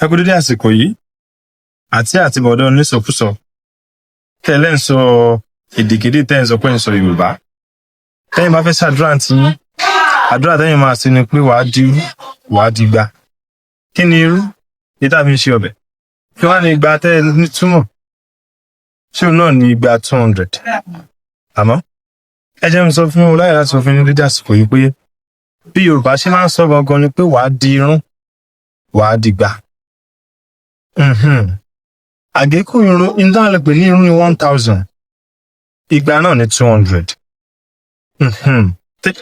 ẹ kú dédé àsìkò yìí àti bọ̀dọ̀ onísọkúsọ tẹ́lẹ̀ ń sọ èdèkédé tẹ́ ń sọ pé ń sọ Yorùbá tẹ́yìn bá fẹ́ ṣàdúrà tí àdúrà tẹ́yìn máa ṣe ni pé wàá di irú wàá di igba. Kí ni irú? Ní tàbí ń ṣe ọbẹ̀. Kí wá ní igba tẹ́ ní túmọ̀? Ṣé òun náà ní igba 200? Àmọ́ ẹ jẹ́ mi sọ fún un láyé láti sọ fún ní dédé àsìkò yìí pé bí Yorùbá ṣe máa ń sọ gangan ni pé wàá di irun wàá di igba. Àgékù irun ìdá lè pè ní irun ní 1000, igba náà ní 200.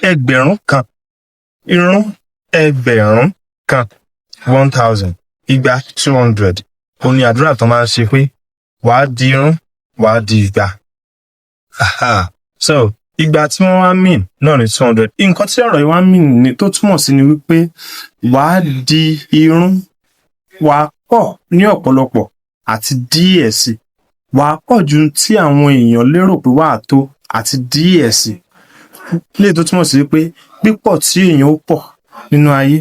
Ẹgbẹ̀rún kan irun, ẹgbẹ̀rún kan 1000, igba 200. Òun ni àdúrà tó máa ń ṣe pé wàá di irun wàá di igba. So igba tí wọ́n wá mean náà ní 200. Nǹkan tí ọ̀rọ̀ yìí wá mean ni tó túmọ̀ sí ni wípé wàá di irun, wàá pọ̀ ní ọ̀pọ̀lọpọ̀ àti díẹ̀ sí. Wàá pọ̀ ju tí àwọn èèyàn lérò pé wàá tó àti díẹ̀ sí. Lè tó túmọ̀ sí pé pípọ̀ tí èèyàn ó pọ̀ nínú ayé,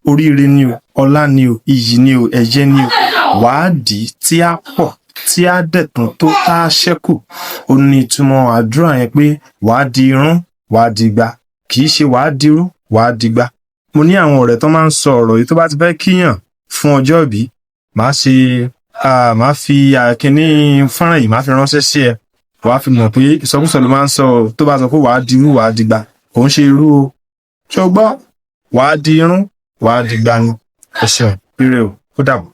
oríire ni o, ọlá ni o, iyì ni o, ẹ̀yẹ ni o, wàá dì tí á pọ̀ tí á dẹ̀tún tó tá a ṣẹ́kù. Ó ní ìtumọ̀ àdúrà yẹn pé wàá di irun wàá di igba, kì í ṣe wàá dirú wàá di igba. Mo ní àwọn ọ̀rẹ́ tó máa ń sọ ọ̀rọ̀ yìí tó bá ti fẹ́ kíyàn fún ọjọ́ ìbí, màá fi àkíní fọ́nrán yìí máa fi ránṣẹ́ sí ẹ. Wàá fi mọ̀ pé ìsọkúsọ ló máa ń sọ tó bá sọ pé wàá di irú wàá di igba, kò ń ṣe irú o. Ṣé o gbọ́? Wàá di irun wàá di igba ni. Ẹ ṣeun, ire o, ó dàbọ̀.